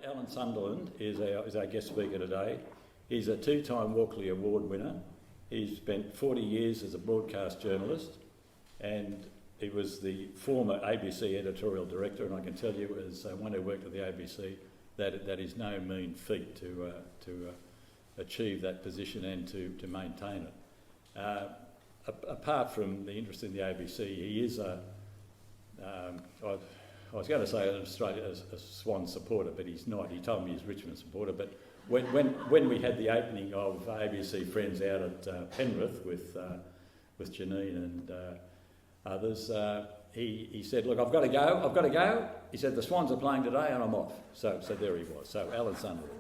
Alan Sunderland is our guest speaker today. He's a two-time Walkley Award winner. He's spent 40 years as a broadcast journalist, and he was the former ABC editorial director, and I can tell you, as one who worked at the ABC, that is no mean feat to achieve that position and to maintain it. Apart from the interest in the ABC, he is I was going to say a Swan supporter, but he's not. He told me he's a Richmond supporter. But when we had the opening of ABC Friends out at Penrith with Janine and others, he said, "Look, I've got to go. He said, "The Swans are playing today and I'm off." So there he was. So Alan Sunderland.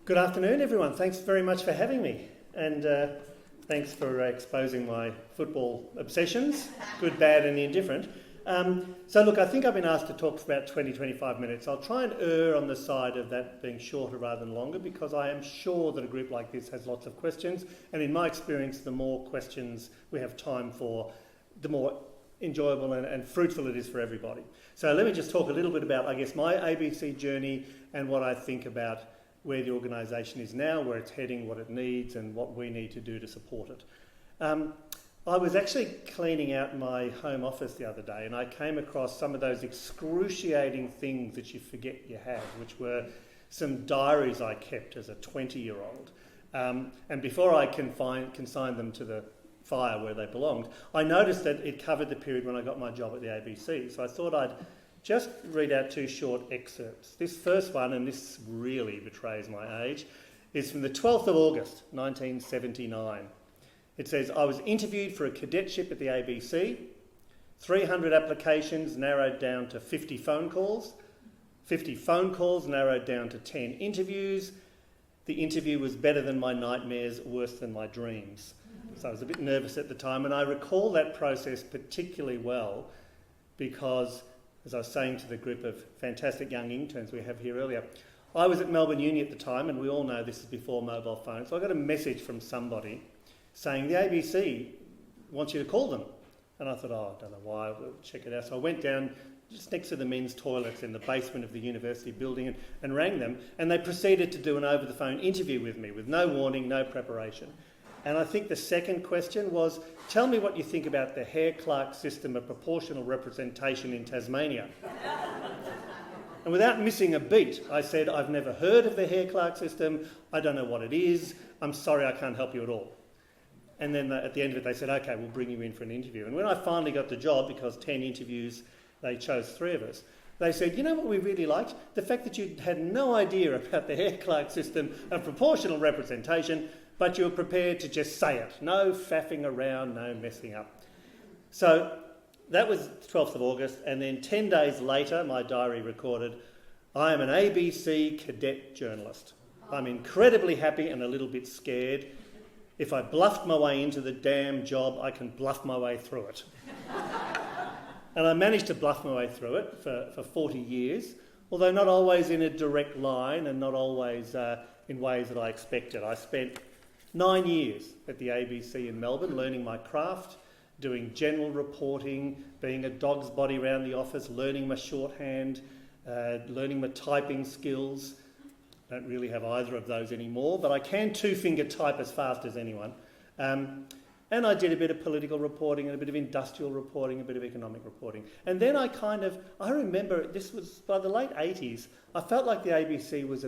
Good afternoon, everyone. Thanks very much for having me, and thanks for exposing my football obsessions, good, bad and indifferent. So look, I think I've been asked to talk for about 20-25 minutes. I'll try and err on the side of that being shorter rather than longer, because I am sure that a group like this has lots of questions, and in my experience, the more questions we have time for, the more enjoyable and fruitful it is for everybody. So let me just talk a little bit about, I guess, my ABC journey and what I think about where the organisation is now, where it's heading, what it needs and what we need to do to support it. I was actually cleaning out my home office the other day, and I came across some of those excruciating things that you forget you have, which were some diaries I kept as a 20-year-old. And before I consigned them to the fire where they belonged, I noticed that it covered the period when I got my job at the ABC. So I thought I'd just read out two short excerpts. This first one, and this really betrays my age, is from the 12th of August, 1979. It says, "I was interviewed for a cadetship at the ABC. 300 applications narrowed down to 50 phone calls. 50 phone calls narrowed down to 10 interviews. The interview was better than my nightmares, worse than my dreams." So I was a bit nervous at the time, and I recall that process particularly well because, as I was saying to the group of fantastic young interns we have here earlier, I was at Melbourne Uni at the time, and we all know this is before mobile phones, so I got a message from somebody saying, "The ABC wants you to call them." And I thought, I don't know why, we'll check it out. So I went down just next to the men's toilets in the basement of the university building and rang them, and they proceeded to do an over-the-phone interview with me with no warning, no preparation. And I think the second question was, "Tell me what you think about the Hare-Clark system of proportional representation in Tasmania." And without missing a beat, I said, "I've never heard of the Hare-Clark system. I don't know what it is. I'm sorry, I can't help you at all." And then at the end of it, they said, "OK, we'll bring you in for an interview." And when I finally got the job, because 10 interviews, they chose 3 of us, they said, "You know what we really liked? The fact that you had no idea about the Hare-Clark system of proportional representation, but you were prepared to just say it. No faffing around, no messing up." So that was 12th of August, and then 10 days later, my diary recorded, "I am an ABC cadet journalist. I'm incredibly happy and a little bit scared. If I bluffed my way into the damn job, I can bluff my way through it." And I managed to bluff my way through it for 40 years, although not always in a direct line and not always in ways that I expected. I spent 9 years at the ABC in Melbourne, learning my craft, doing general reporting, being a dog's body around the office, learning my shorthand, learning my typing skills. I don't really have either of those anymore, but I can two-finger type as fast as anyone. And I did a bit of political reporting and a bit of industrial reporting, a bit of economic reporting. And then I remember, this was by the late 80s, I felt like the ABC was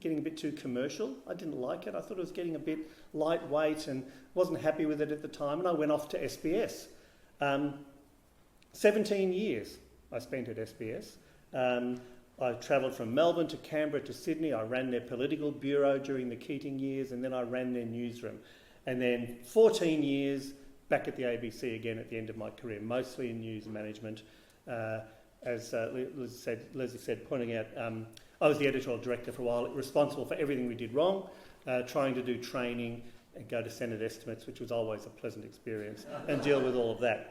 getting a bit too commercial. I didn't like it. I thought it was getting a bit lightweight and wasn't happy with it at the time, and I went off to SBS. 17 years I spent at SBS. I travelled from Melbourne to Canberra to Sydney. I ran their political bureau during the Keating years, and then I ran their newsroom. And then 14 years back at the ABC again at the end of my career, mostly in news management. As Leslie said, pointing out, I was the editorial director for a while, responsible for everything we did wrong, trying to do training and go to Senate estimates, which was always a pleasant experience, and deal with all of that.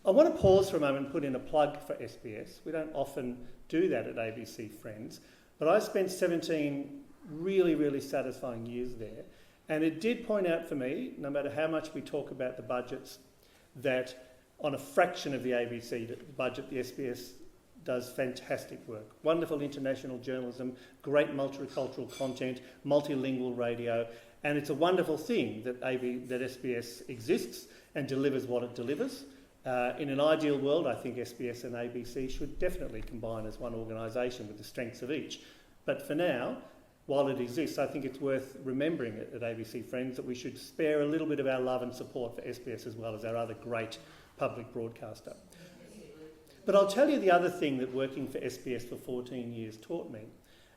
I want to pause for a moment and put in a plug for SBS. We don't often do that at ABC Friends, but I spent 17 really, really satisfying years there, And it did point out for me, no matter how much we talk about the budgets, that on a fraction of the ABC budget, the SBS does fantastic work. Wonderful international journalism, great multicultural content, multilingual radio, and it's a wonderful thing that SBS exists and delivers what it delivers. In an ideal world, I think SBS and ABC should definitely combine as one organisation with the strengths of each. But for now, while it exists, I think it's worth remembering at ABC Friends that we should spare a little bit of our love and support for SBS as well as our other great public broadcaster. But I'll tell you the other thing that working for SBS for 14 years taught me,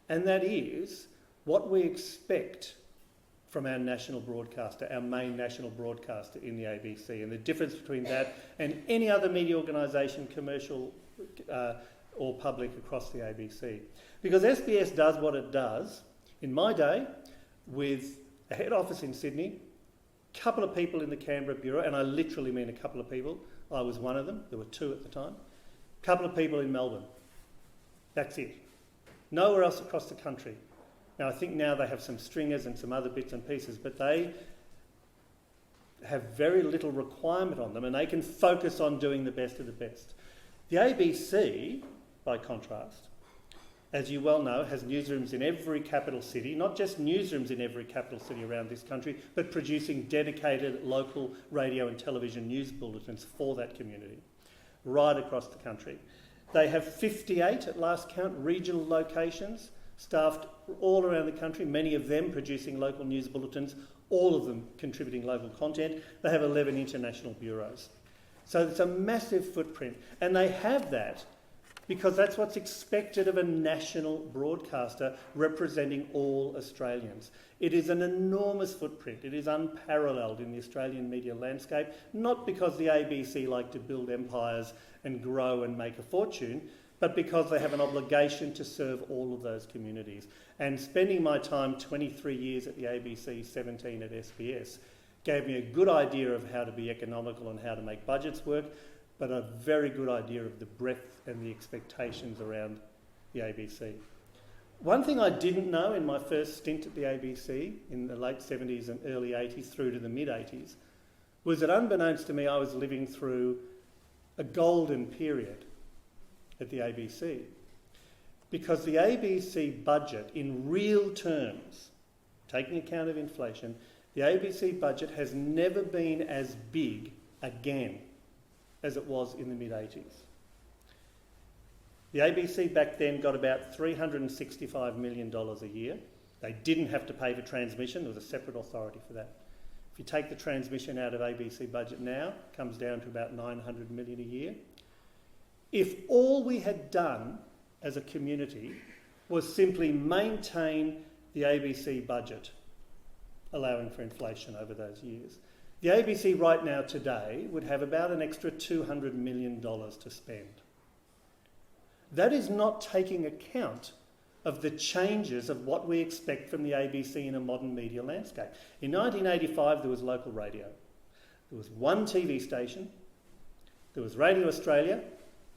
and that is what we expect from our national broadcaster, our main national broadcaster in the ABC, and the difference between that and any other media organisation, commercial or public across the ABC. Because SBS does what it does, in my day, with a head office in Sydney, a couple of people in the Canberra Bureau, and I literally mean a couple of people. I was one of them. There were two at the time. A couple of people in Melbourne. That's it. Nowhere else across the country. Now, I think now they have some stringers and some other bits and pieces, but they have very little requirement on them and they can focus on doing the best of the best. The ABC, by contrast, as you well know, has newsrooms in every capital city, not just newsrooms in every capital city around this country, but producing dedicated local radio and television news bulletins for that community, right across the country. They have 58, at last count, regional locations, staffed all around the country, many of them producing local news bulletins, all of them contributing local content. They have 11 international bureaus. So it's a massive footprint, and they have that because that's what's expected of a national broadcaster representing all Australians. It is an enormous footprint. It is unparalleled in the Australian media landscape, not because the ABC like to build empires and grow and make a fortune, but because they have an obligation to serve all of those communities. And spending my time 23 years at the ABC, 17 at SBS, gave me a good idea of how to be economical and how to make budgets work, but a very good idea of the breadth and the expectations around the ABC. One thing I didn't know in my first stint at the ABC in the late 70s and early 80s through to the mid 80s was that unbeknownst to me I was living through a golden period at the ABC, because the ABC budget in real terms, taking account of inflation, the ABC budget has never been as big again as it was in the mid-80s. The ABC back then got about $365 million a year. They didn't have to pay for transmission, there was a separate authority for that. If you take the transmission out of ABC budget now, it comes down to about $900 million a year. If all we had done as a community was simply maintain the ABC budget, allowing for inflation over those years, the ABC right now today would have about an extra $200 million to spend. That is not taking account of the changes of what we expect from the ABC in a modern media landscape. In 1985 there was local radio. There was one TV station, there was Radio Australia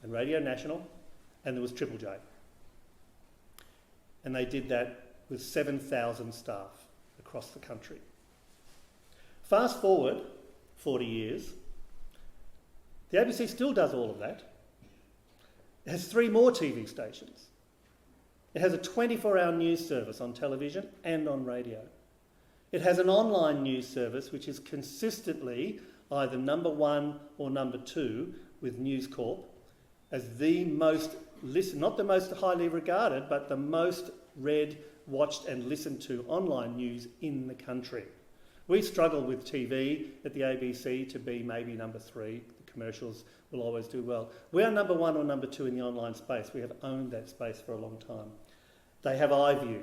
and Radio National, and there was Triple J. And they did that with 7,000 staff across the country. Fast forward 40 years, the ABC still does all of that. It has 3 more TV stations. It has a 24-hour news service on television and on radio. It has an online news service which is consistently either number 1 or number 2 with News Corp as the most not the most highly regarded, but the most read, watched and listened to online news in the country. We struggle with TV at the ABC to be maybe number 3. The commercials will always do well. We are number 1 or number 2 in the online space. We have owned that space for a long time. They have iView.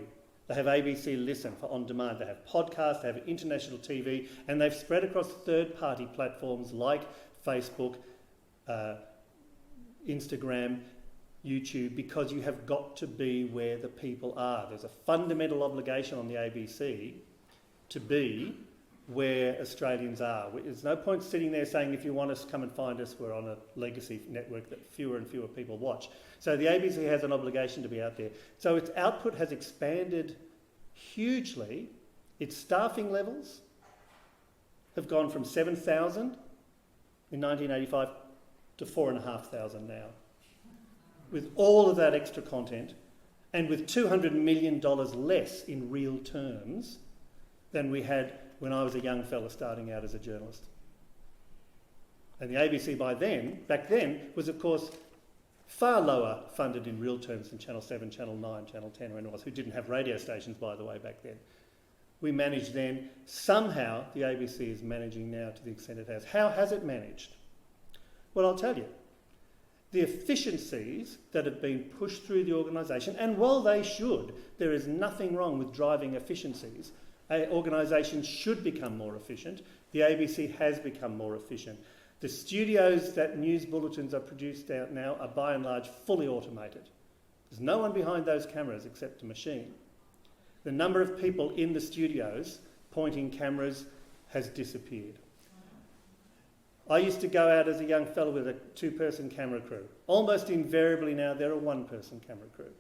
They have ABC Listen for on demand. They have podcasts, they have international TV, and they've spread across third-party platforms like Facebook, Instagram, YouTube, because you have got to be where the people are. There's a fundamental obligation on the ABC to be where Australians are. There's no point sitting there saying, if you want us, come and find us. We're on a legacy network that fewer and fewer people watch. So the ABC has an obligation to be out there. So its output has expanded hugely Its staffing levels have gone from 7,000 in 1985 to 4,500 now. With all of that extra content and with $200 million less in real terms than we had when I was a young fella starting out as a journalist. And the ABC back then, was of course far lower funded in real terms than Channel 7, Channel 9, Channel 10 or anyone else, who didn't have radio stations, by the way, back then. We managed then. Somehow the ABC is managing now to the extent it has. How has it managed? Well, I'll tell you. The efficiencies that have been pushed through the organisation, and while they should, there is nothing wrong with driving efficiencies. Organisations should become more efficient. The ABC has become more efficient. The studios that news bulletins are produced out now are by and large fully automated. There's no one behind those cameras except a machine. The number of people in the studios pointing cameras has disappeared. I used to go out as a young fellow with a two-person camera crew. Almost invariably now they're a one-person camera crew.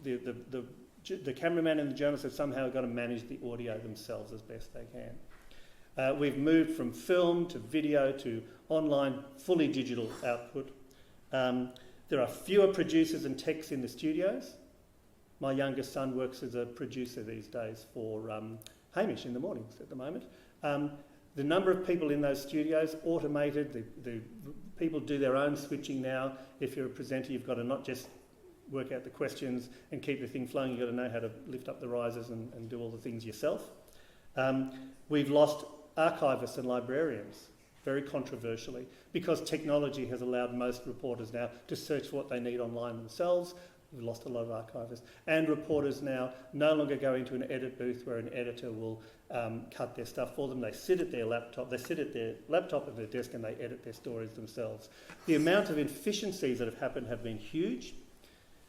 The cameraman and the journalist have somehow got to manage the audio themselves as best they can. We've moved from film to video to online, fully digital output. There are fewer producers and techs in the studios. My youngest son works as a producer these days for Hamish in the mornings at the moment. The number of people in those studios, automated, the people do their own switching now. If you're a presenter, you've got to not just work out the questions and keep the thing flowing, you've got to know how to lift up the risers and do all the things yourself. We've lost archivists and librarians, very controversially, because technology has allowed most reporters now to search for what they need online themselves. We've lost a lot of archivists. And reporters now no longer go into an edit booth where an editor will cut their stuff for them. They sit at their laptop, at their desk and they edit their stories themselves. The amount of efficiencies that have happened have been huge.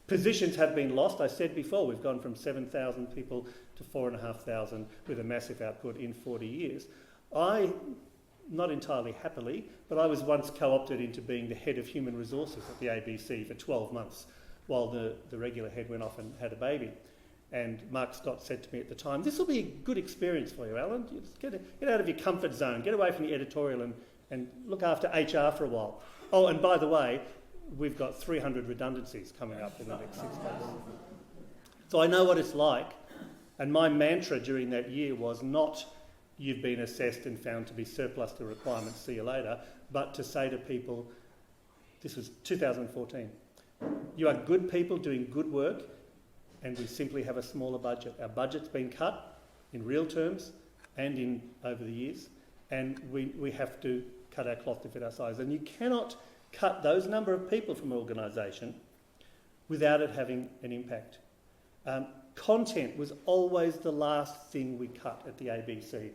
Positions have been lost. I said before, we've gone from 7,000 people to 4,500 with a massive output in 40 years. Not entirely happily, but I was once co-opted into being the head of human resources at the ABC for 12 months while the regular head went off and had a baby. And Mark Scott said to me at the time, "This will be a good experience for you, Alan. Just get out of your comfort zone, get away from the editorial and look after HR for a while. Oh, and by the way, we've got 300 redundancies coming up in the next 6 months." So I know what it's like. And my mantra during that year was not, "You've been assessed and found to be surplus to requirements, see you later," but to say to people, this was 2014, "You are good people doing good work and we simply have a smaller budget. Our budget's been cut in real terms and over the years, and we have to cut our cloth to fit our size." And you cannot cut those number of people from an organisation without it having an impact. Content was always the last thing we cut at the ABC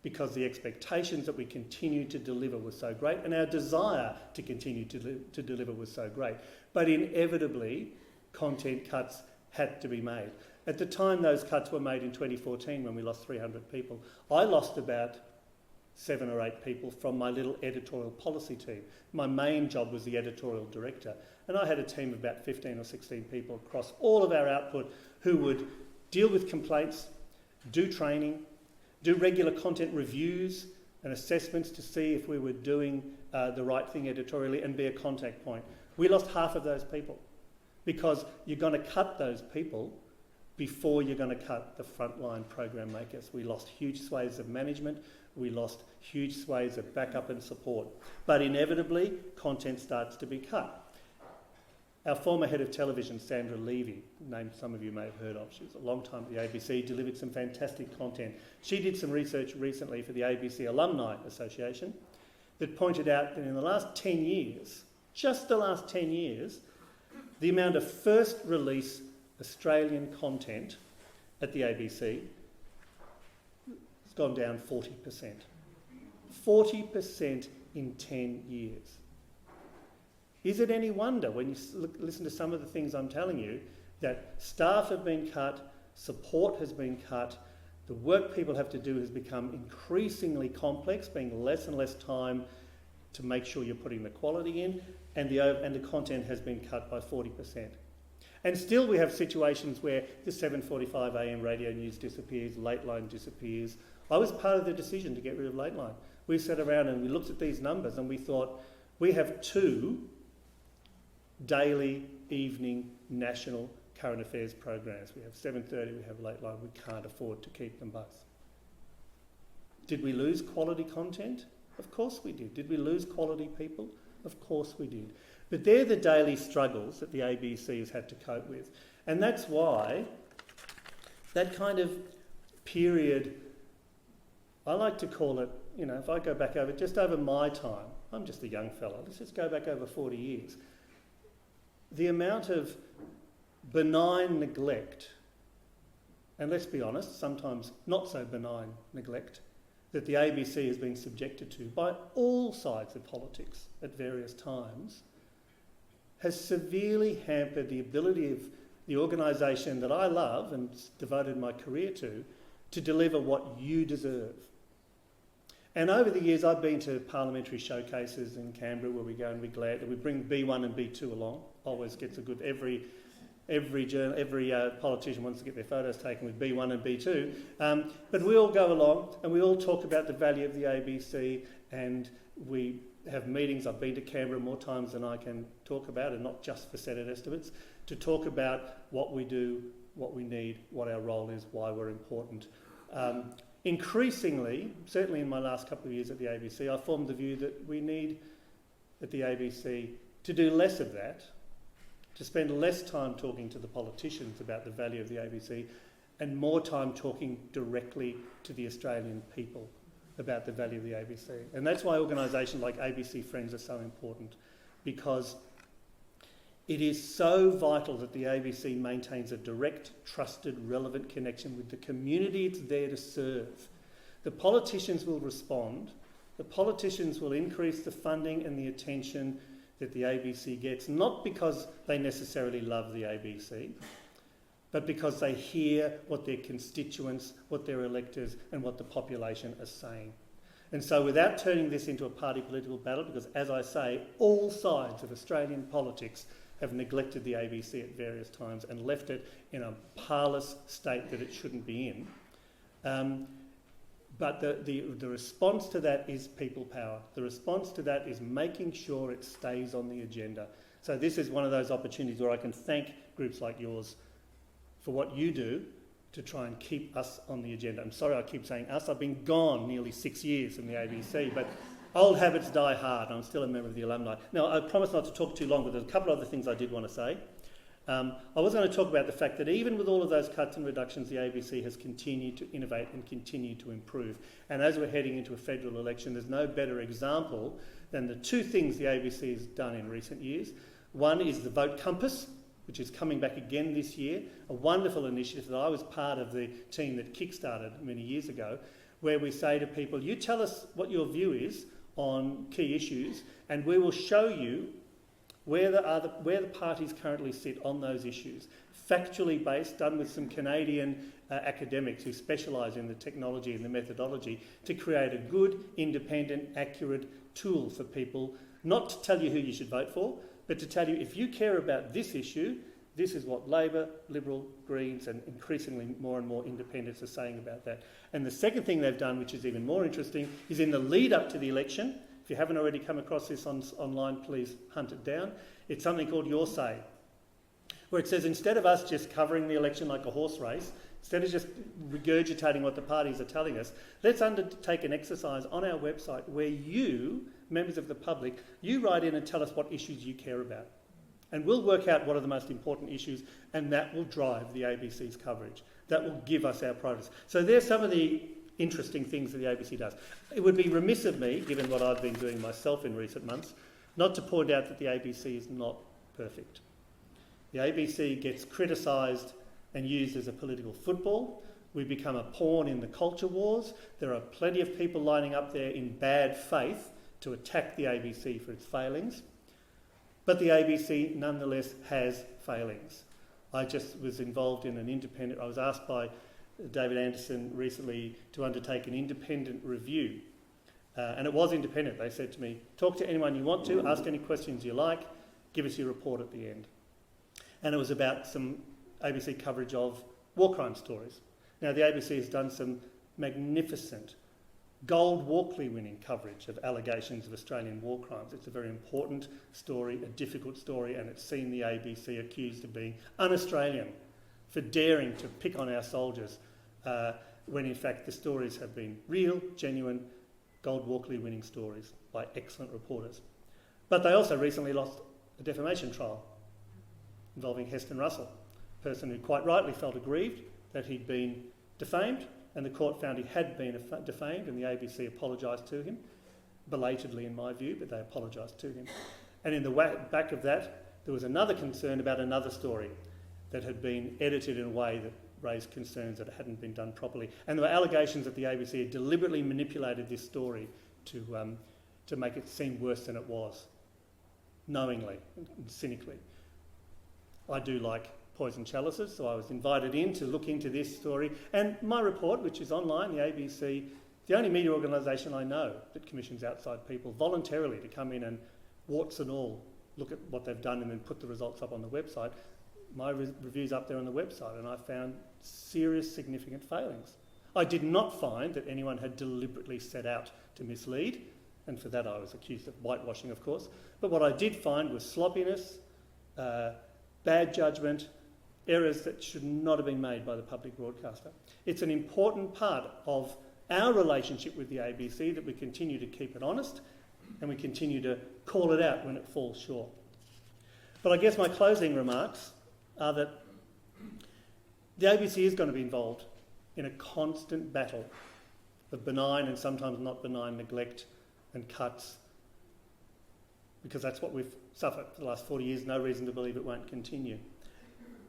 because the expectations that we continued to deliver were so great and our desire to continue to deliver was so great. But inevitably, content cuts had to be made. At the time those cuts were made in 2014 when we lost 300 people, I lost about 7 or 8 people from my little editorial policy team. My main job was the editorial director, and I had a team of about 15 or 16 people across all of our output who would deal with complaints, do training, do regular content reviews and assessments to see if we were doing the right thing editorially and be a contact point. We lost half of those people because you're going to cut those people before you're going to cut the frontline program makers. We lost huge swathes of management, we lost huge swathes of backup and support. But inevitably, content starts to be cut. Our former head of television, Sandra Levy, name some of you may have heard of, she was a long time at the ABC, delivered some fantastic content. She did some research recently for the ABC Alumni Association that pointed out that in the last 10 years, just the last 10 years, the amount of first release Australian content at the ABC has gone down 40%. 40% in 10 years. Is it any wonder when you listen to some of the things I'm telling you that staff have been cut, support has been cut, the work people have to do has become increasingly complex, being less and less time to make sure you're putting the quality in, and the content has been cut by 40%. And still we have situations where the 7:45am radio news disappears, Lateline disappears. I was part of the decision to get rid of Lateline. We sat around and we looked at these numbers and we thought, we have 2 daily, evening, national current affairs programs. We have 7:30, we have Lateline. We can't afford to keep them both. Did we lose quality content? Of course we did. Did we lose quality people? Of course we did. But they're the daily struggles that the ABC has had to cope with. And that's why that kind of period, I like to call it, if I go back over, just over my time, I'm just a young fella, let's just go back over 40 years. The amount of benign neglect, and let's be honest, sometimes not so benign neglect, that the ABC has been subjected to by all sides of politics at various times, has severely hampered the ability of the organisation that I love and devoted my career to deliver what you deserve. And over the years, I've been to parliamentary showcases in Canberra where we go and we're glad that we bring B1 and B2 along. Always gets a good, every politician wants to get their photos taken with B1 and B2. But we all go along and we all talk about the value of the ABC, and we have meetings. I've been to Canberra more times than I can talk about, and not just for Senate estimates, to talk about what we do, what we need, what our role is, why we're important. Increasingly, certainly in my last couple of years at the ABC, I formed the view that we need at the ABC to do less of that, to spend less time talking to the politicians about the value of the ABC and more time talking directly to the Australian people about the value of the ABC. And that's why organisations like ABC Friends are so important, because it is so vital that the ABC maintains a direct, trusted, relevant connection with the community it's there to serve. The politicians will respond. The politicians will increase the funding and the attention that the ABC gets, not because they necessarily love the ABC, but because they hear what their constituents, what their electors and what the population are saying. And so without turning this into a party political battle, because as I say, all sides of Australian politics have neglected the ABC at various times and left it in a parlous state that it shouldn't be in. But the response to that is people power. The response to that is making sure it stays on the agenda. So this is one of those opportunities where I can thank groups like yours for what you do to try and keep us on the agenda. I'm sorry I keep saying us. I've been gone nearly 6 years from the ABC, but old habits die hard. I'm still a member of the alumni. Now, I promise not to talk too long, but there's a couple of other things I did want to say. I was going to talk about the fact that even with all of those cuts and reductions, the ABC has continued to innovate and continue to improve. And as we're heading into a federal election, there's no better example than the 2 things the ABC has done in recent years. One is the Vote Compass, which is coming back again this year, a wonderful initiative that I was part of the team that kick-started many years ago, where we say to people, you tell us what your view is on key issues, and we will show you where the parties currently sit on those issues. Factually based, done with some Canadian academics who specialise in the technology and the methodology to create a good, independent, accurate tool for people, not to tell you who you should vote for, but to tell you if you care about this issue, this is what Labor, Liberal, Greens and increasingly more and more independents are saying about that. And the second thing they've done, which is even more interesting, is in the lead up to the election. If you haven't already come across this online, please hunt it down. It's something called Your Say, where it says instead of us just covering the election like a horse race, instead of just regurgitating what the parties are telling us, let's undertake an exercise on our website where you, members of the public, you write in and tell us what issues you care about. And we'll work out what are the most important issues, and that will drive the ABC's coverage. That will give us our priorities. So there's some of the interesting things that the ABC does. It would be remiss of me, given what I've been doing myself in recent months, not to point out that the ABC is not perfect. The ABC gets criticised and used as a political football. We become a pawn in the culture wars. There are plenty of people lining up there in bad faith to attack the ABC for its failings. But the ABC nonetheless has failings. I just was involved in I was asked by David Anderson recently to undertake an independent review. And it was independent. They said to me, talk to anyone you want to, ask any questions you like, give us your report at the end. and it was about some ABC coverage of war crime stories. Now, the ABC has done some magnificent Gold Walkley winning coverage of allegations of Australian war crimes. It's a very important story, a difficult story, and it's seen the ABC accused of being un-Australian for daring to pick on our soldiers when in fact the stories have been real, genuine, Gold Walkley winning stories by excellent reporters. But they also recently lost a defamation trial involving Heston Russell, a person who quite rightly felt aggrieved that he'd been defamed, and the court found he had been defamed, and the ABC apologised to him, belatedly in my view, but they apologised to him. And in the back of that, there was another concern about another story that had been edited in a way that raised concerns that it hadn't been done properly. And there were allegations that the ABC had deliberately manipulated this story to make it seem worse than it was, knowingly and cynically. I do like poison chalices, so I was invited in to look into this story. And my report, which is online, the ABC, the only media organisation I know that commissions outside people voluntarily to come in and, warts and all, look at what they've done and then put the results up on the website. My review's up there on the website, and I found serious, significant failings. I did not find that anyone had deliberately set out to mislead, and for that I was accused of whitewashing, of course. But what I did find was sloppiness, bad judgment, errors that should not have been made by the public broadcaster. It's an important part of our relationship with the ABC that we continue to keep it honest and we continue to call it out when it falls short. But I guess my closing remarks are that the ABC is going to be involved in a constant battle of benign and sometimes not benign neglect and cuts, because that's what we've suffered for the last 40 years, no reason to believe it won't continue.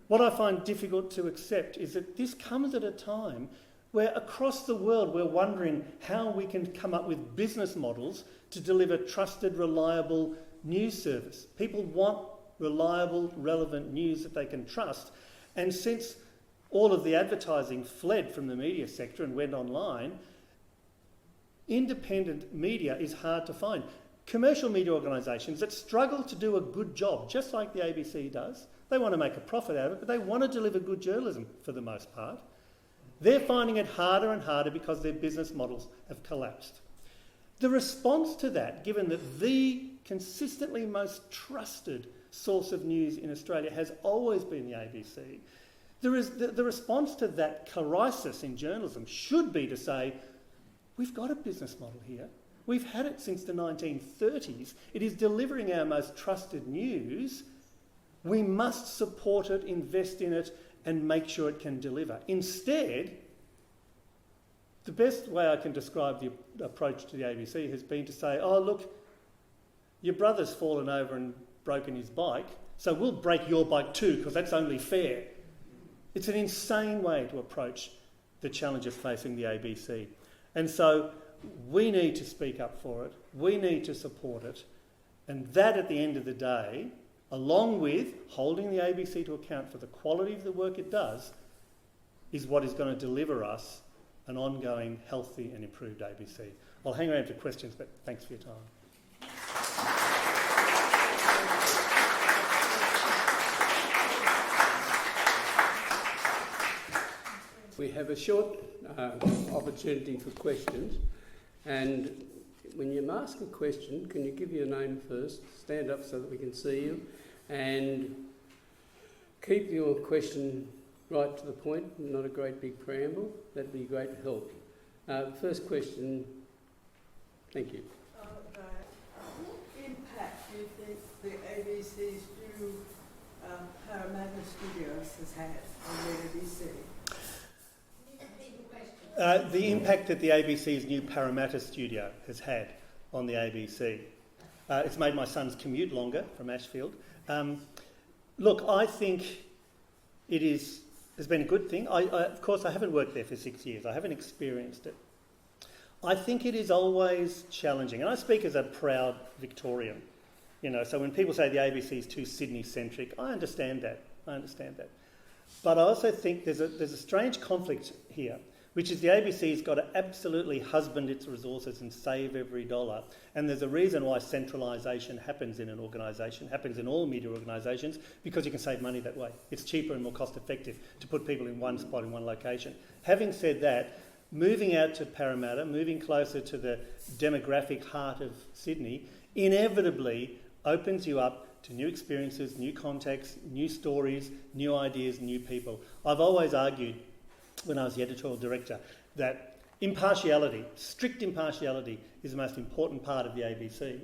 What I find difficult to accept is that this comes at a time where across the world we're wondering how we can come up with business models to deliver trusted, reliable news service. People want reliable, relevant news that they can trust. And since all of the advertising fled from the media sector and went online, independent media is hard to find. Commercial media organisations that struggle to do a good job, just like the ABC does, they want to make a profit out of it, but they want to deliver good journalism for the most part. They're finding it harder and harder because their business models have collapsed. The response to that, given that the consistently most trusted source of news in Australia has always been the ABC, the response to that crisis in journalism should be to say, we've got a business model here. We've had it since the 1930s. It is delivering our most trusted news. We must support it, invest in it, and make sure it can deliver. Instead, the best way I can describe the approach to the ABC has been to say, oh, look, your brother's fallen over and broken his bike, so we'll break your bike too, because that's only fair. It's an insane way to approach the challenges facing the ABC. And so we need to speak up for it. We need to support it. And that, at the end of the day, along with holding the ABC to account for the quality of the work it does, is what is going to deliver us an ongoing, healthy and improved ABC. I'll hang around for questions, but thanks for your time. We have a short opportunity for questions, and when you ask a question, can you give your name first, stand up so that we can see you, and keep your question right to the point, not a great big preamble. That'd be a great help. First question, thank you. What impact do you think the ABC's new Parramatta Studios has had on the ABC? The impact that the ABC's new Parramatta studio has had on the ABC. It's made my son's commute longer from Ashfield. Look, I think it has been a good thing. Of course, I haven't worked there for 6 years. I haven't experienced it. I think it is always challenging, and I speak as a proud Victorian. So when people say the ABC is too Sydney-centric, I understand that. But I also think there's a strange conflict here which is the ABC's got to absolutely husband its resources and save every dollar. And there's a reason why centralisation happens in an organisation, happens in all media organisations, because you can save money that way. It's cheaper and more cost effective to put people in one spot in one location. Having said that, moving out to Parramatta, moving closer to the demographic heart of Sydney, inevitably opens you up to new experiences, new contexts, new stories, new ideas, new people. I've always argued, when I was the editorial director, that impartiality, strict impartiality, is the most important part of the ABC.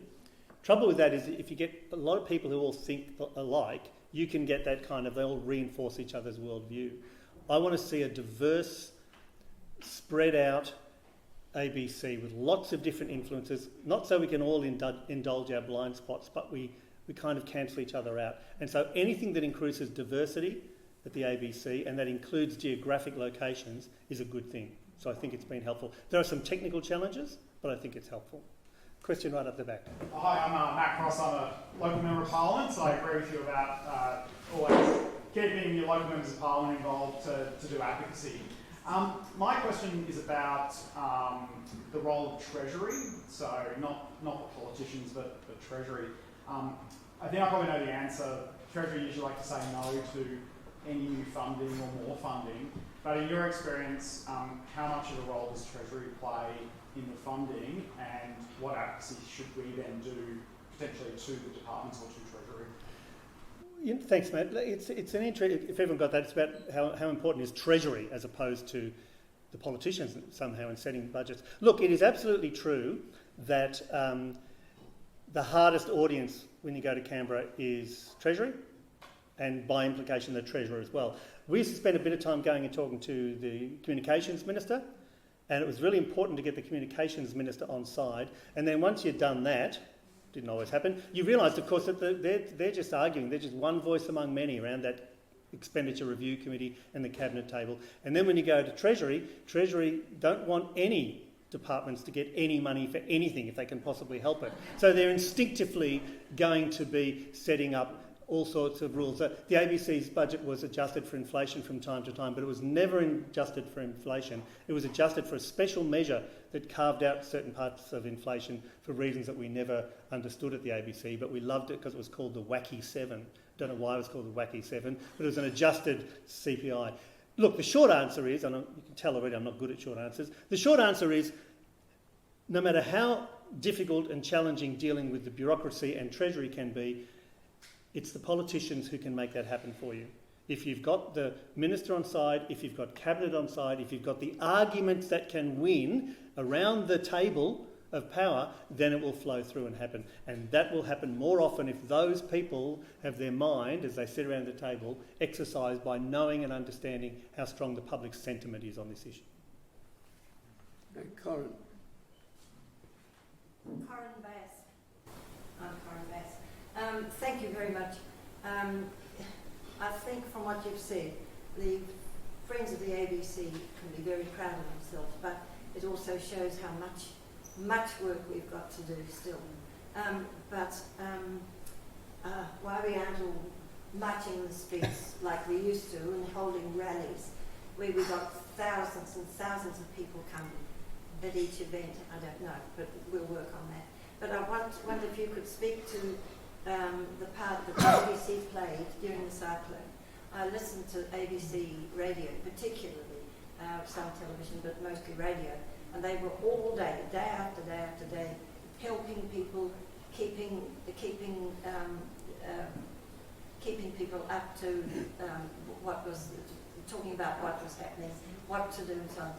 Trouble with that is if you get a lot of people who all think alike, you can get that kind of, they all reinforce each other's worldview. I want to see a diverse, spread out ABC with lots of different influences, not so we can all indulge our blind spots, but we kind of cancel each other out. And so anything that increases diversity at the ABC, and that includes geographic locations, is a good thing. So I think it's been helpful. There are some technical challenges, but I think it's helpful. Question right up the back. Hi, I'm Matt Cross. I'm a local member of Parliament, so I agree with you about always keeping your local members of Parliament involved to do advocacy. My question is about the role of Treasury, so not the politicians, but Treasury. I think I probably know the answer. Treasury usually like to say no to any new funding or more funding, but in your experience, how much of a role does Treasury play in the funding, and what advocacy should we then do potentially to the departments or to Treasury? Yeah, thanks, Matt. It's an interesting, if everyone got that, it's about how important is Treasury as opposed to the politicians somehow in setting budgets. Look, it is absolutely true that the hardest audience when you go to Canberra is Treasury, and by implication the Treasurer as well. We used to spend a bit of time going and talking to the Communications Minister, and it was really important to get the Communications Minister on side. And then once you'd done that, didn't always happen, you realised, of course, that they're just arguing. They're just one voice among many around that Expenditure Review Committee and the Cabinet table. And then when you go to Treasury don't want any departments to get any money for anything if they can possibly help it. So they're instinctively going to be setting up all sorts of rules. The ABC's budget was adjusted for inflation from time to time, but it was never adjusted for inflation. It was adjusted for a special measure that carved out certain parts of inflation for reasons that we never understood at the ABC, but we loved it because it was called the Wacky Seven. Don't know why it was called the Wacky Seven, but it was an adjusted CPI. Look, the short answer is, and you can tell already I'm not good at short answers, the short answer is no matter how difficult and challenging dealing with the bureaucracy and Treasury can be, it's the politicians who can make that happen for you. If you've got the minister on side, if you've got cabinet on side, if you've got the arguments that can win around the table of power, then it will flow through and happen. And that will happen more often if those people have their mind, as they sit around the table, exercised by knowing and understanding how strong the public sentiment is on this issue. Corin. Corin Bass. I'm Corin Bass. Thank you very much. I think from what you've said, the Friends of the ABC can be very proud of themselves, but it also shows how much work we've got to do still. Why we aren't all marching the streets like we used to and holding rallies where we got thousands and thousands of people coming at each event, I don't know, but we'll work on that. But I wonder if you could speak to the part that the ABC played during the cyclone. I listened to ABC radio, particularly some television, but mostly radio, and they were all day after day after day, helping people, keeping people up to talking about what was happening, what to do, and so on.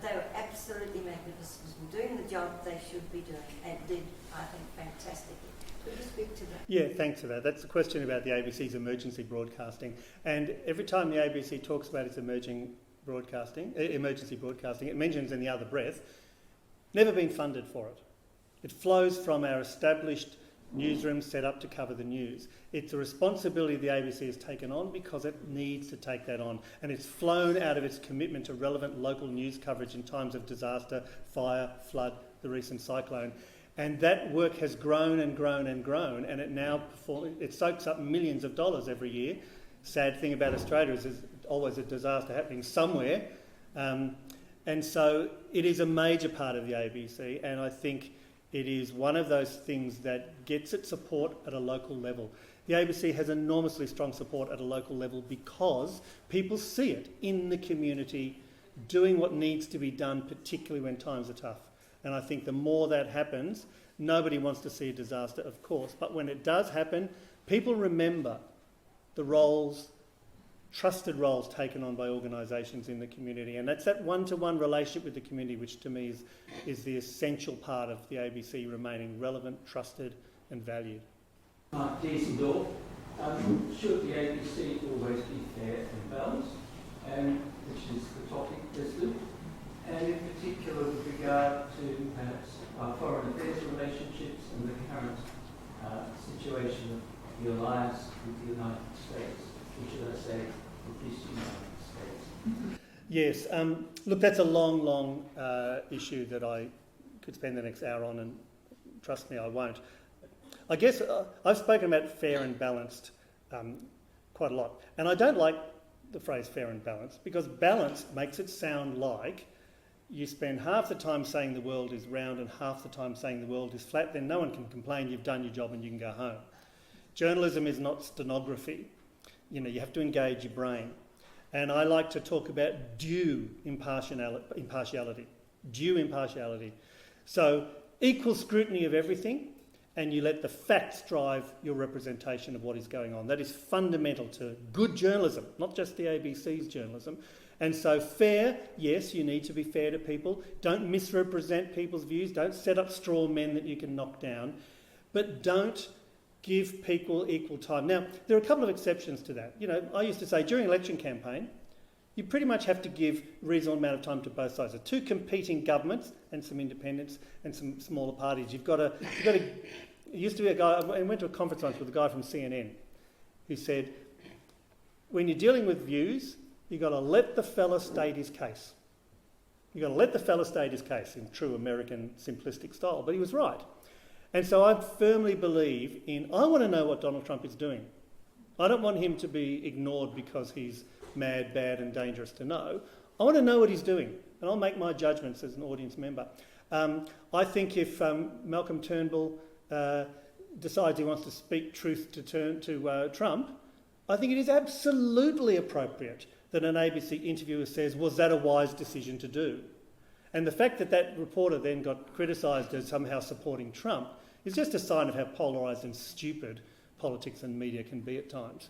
They were absolutely magnificent, doing the job they should be doing, and did, I think, fantastically. Could you speak to that? Yeah, thanks for that. That's the question about the ABC's emergency broadcasting. And every time the ABC talks about its emergency broadcasting, it mentions in the other breath, never been funded for it. It flows from our established newsrooms set up to cover the news. It's a responsibility the ABC has taken on because it needs to take that on. And it's flown out of its commitment to relevant local news coverage in times of disaster, fire, flood, the recent cyclone. And that work has grown and grown and grown, and it soaks up millions of dollars every year. Sad thing about Australia is there's always a disaster happening somewhere. And And so it is a major part of the ABC, and I think it is one of those things that gets its support at a local level. The ABC has enormously strong support at a local level because people see it in the community doing what needs to be done, particularly when times are tough. And I think the more that happens, nobody wants to see a disaster, of course, but when it does happen, people remember the roles, trusted roles taken on by organisations in the community. And that's that one-to-one relationship with the community, which to me is the essential part of the ABC remaining relevant, trusted and valued. Mark Deasendorf, should the ABC always be fair and balanced, which is the topic listed, and in particular with regard to perhaps our foreign affairs relationships and the current situation of the alliance with the United States, or should I say with this United States? Yes, look, that's a long issue that I could spend the next hour on, and trust me, I won't. I guess I've spoken about fair and balanced quite a lot, and I don't like the phrase fair and balanced because balanced makes it sound like you spend half the time saying the world is round and half the time saying the world is flat, then no one can complain, you've done your job and you can go home. Journalism is not stenography. You know, you have to engage your brain. And I like to talk about due impartiality. Due impartiality. So equal scrutiny of everything, and you let the facts drive your representation of what is going on. That is fundamental to good journalism, not just the ABC's journalism. And so fair, yes, you need to be fair to people. Don't misrepresent people's views. Don't set up straw men that you can knock down. But don't give people equal time. Now, there are a couple of exceptions to that. You know, I used to say during election campaign, you pretty much have to give a reasonable amount of time to both sides. There are two competing governments and some independents and some smaller parties. You've got to. There used to be a guy. I went to a conference once with a guy from CNN who said, when you're dealing with views, you've got to let the fella state his case. You've got to let the fella state his case in true American simplistic style. But he was right. And so I firmly believe I want to know what Donald Trump is doing. I don't want him to be ignored because he's mad, bad and dangerous to know. I want to know what he's doing, and I'll make my judgments as an audience member. I think if Malcolm Turnbull decides he wants to speak truth to Trump, I think it is absolutely appropriate that an ABC interviewer says, was that a wise decision to do? And the fact that that reporter then got criticised as somehow supporting Trump is just a sign of how polarised and stupid politics and media can be at times.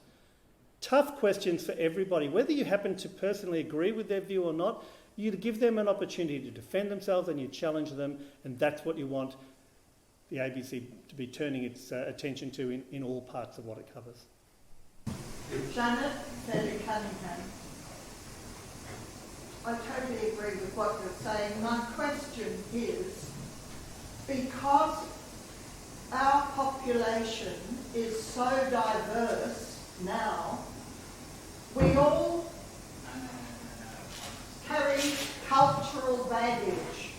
Tough questions for everybody. Whether you happen to personally agree with their view or not, you give them an opportunity to defend themselves and you challenge them, and that's what you want the ABC to be turning its attention to in all parts of what it covers. Janet Cunningham. I totally agree with what you're saying. My question is, because our population is so diverse now, we all carry cultural baggage.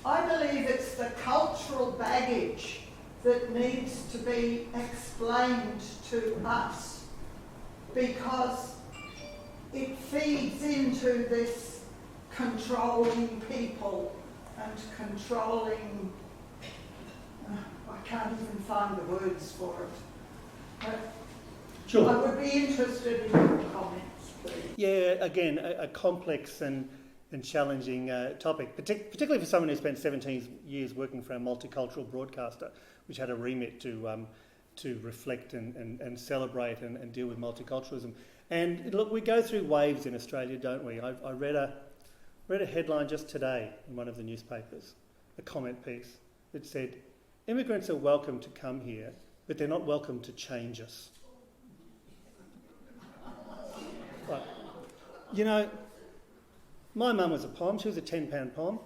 I believe it's the cultural baggage that needs to be explained to us, because it feeds into this controlling people and controlling, I can't even find the words for it. But Sure. I would be interested in your comments, please. Yeah, again, a complex and challenging topic, particularly for someone who spent 17 years working for a multicultural broadcaster, which had a remit to reflect and celebrate and deal with multiculturalism. And look, we go through waves in Australia, don't we? I read a headline just today in one of the newspapers, a comment piece that said, immigrants are welcome to come here, but they're not welcome to change us. Right. You know, my mum was a POM. She was a 10-pound POM.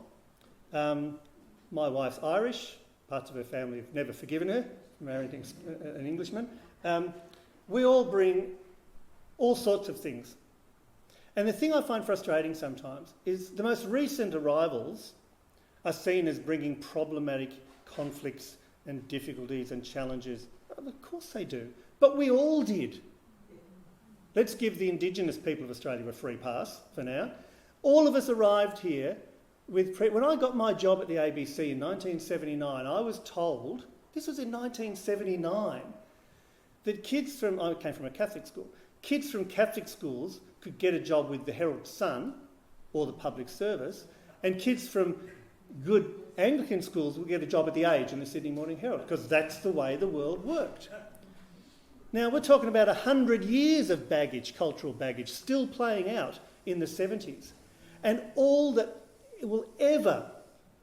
My wife's Irish. Parts of her family have never forgiven her for marrying an Englishman. We all bring all sorts of things. And the thing I find frustrating sometimes is the most recent arrivals are seen as bringing problematic conflicts and difficulties and challenges. Of course they do. But we all did. Let's give the Indigenous people of Australia a free pass for now. All of us arrived here with... When I got my job at the ABC in 1979, I was told, this was in 1979, that kids from... I came from a Catholic school. Kids from Catholic schools could get a job with the Herald Sun or the Public Service, and kids from good Anglican schools would get a job at The Age and the Sydney Morning Herald, because that's the way the world worked. Now, we're talking about 100 years of baggage, cultural baggage, still playing out in the 70s. And all that will ever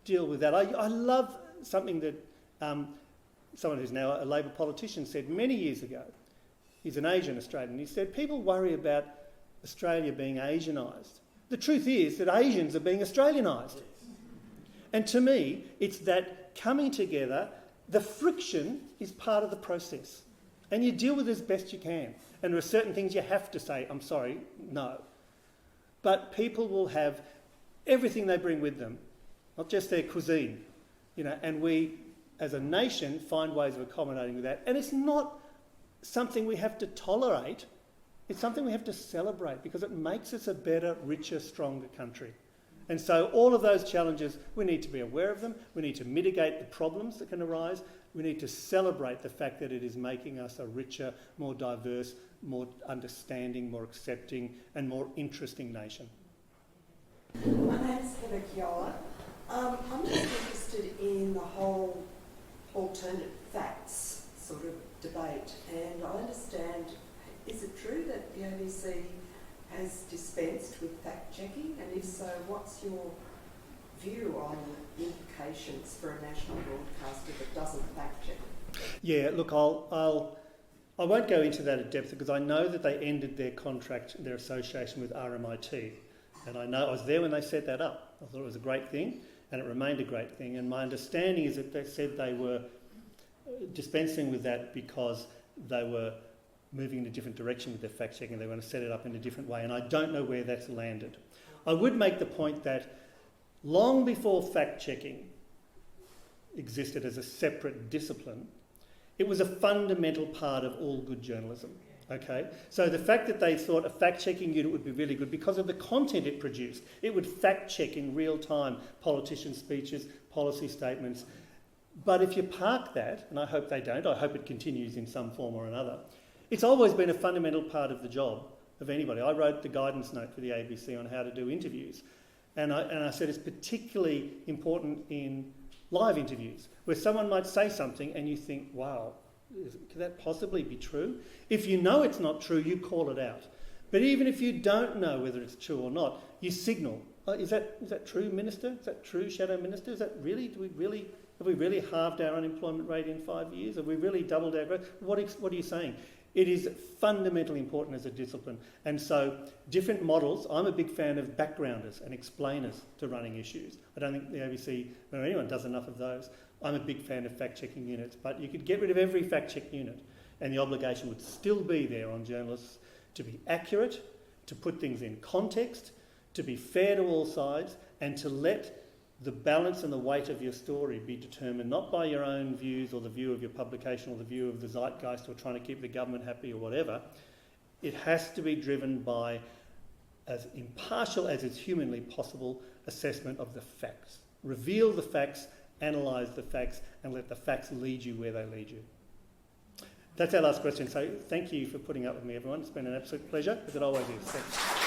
deal with that. I love something that someone who's now a Labor politician said many years ago. He's an Asian Australian. He said, people worry about Australia being Asianised. The truth is that Asians are being Australianised. And to me, it's that coming together, the friction is part of the process. And you deal with it as best you can. And there are certain things you have to say, I'm sorry, no. But people will have everything they bring with them, not just their cuisine, and we, as a nation, find ways of accommodating with that. And it's not something we have to tolerate, it's something we have to celebrate, because it makes us a better, richer, stronger country. And so all of those challenges, we need to be aware of them, we need to mitigate the problems that can arise, we need to celebrate the fact that it is making us a richer, more diverse, more understanding, more accepting and more interesting nation. My name's Heather Kiola. I'm just interested in the whole alternate facts sort of debate, and I understand, is it true that the ABC has dispensed with fact-checking, and if so, what's your view on the implications for a national broadcaster that doesn't fact-check? Yeah, look, I won't go into that at depth, because I know that they ended their contract, their association with RMIT, and I know I was there when they set that up. I thought it was a great thing, and it remained a great thing, and my understanding is that they said they were dispensing with that because they were moving in a different direction with their fact-checking. They want to set it up in a different way, and I don't know where that's landed. I would make the point that long before fact-checking existed as a separate discipline, it was a fundamental part of all good journalism. Okay, so the fact that they thought a fact-checking unit would be really good because of the content it produced. It would fact-check in real time politicians' speeches, policy statements. But if you park that, and I hope they don't, I hope it continues in some form or another, it's always been a fundamental part of the job of anybody. I wrote the guidance note for the ABC on how to do interviews. And I said it's particularly important in live interviews, where someone might say something and you think, wow, could that possibly be true? If you know it's not true, you call it out. But even if you don't know whether it's true or not, you signal, is that true, Minister? Is that true, Shadow Minister? Is that really, have we really halved our unemployment rate in 5 years? Have we really doubled our growth? What are you saying? It is fundamentally important as a discipline. And so different models, I'm a big fan of backgrounders and explainers to running issues. I don't think the ABC or anyone does enough of those. I'm a big fan of fact-checking units, but you could get rid of every fact-check unit and the obligation would still be there on journalists to be accurate, to put things in context, to be fair to all sides, and to let the balance and the weight of your story be determined not by your own views or the view of your publication or the view of the zeitgeist or trying to keep the government happy or whatever. It has to be driven by as impartial as is humanly possible assessment of the facts. Reveal the facts, analyse the facts, and let the facts lead you where they lead you. That's our last question. So thank you for putting up with me, everyone. It's been an absolute pleasure, as it always is. Thanks.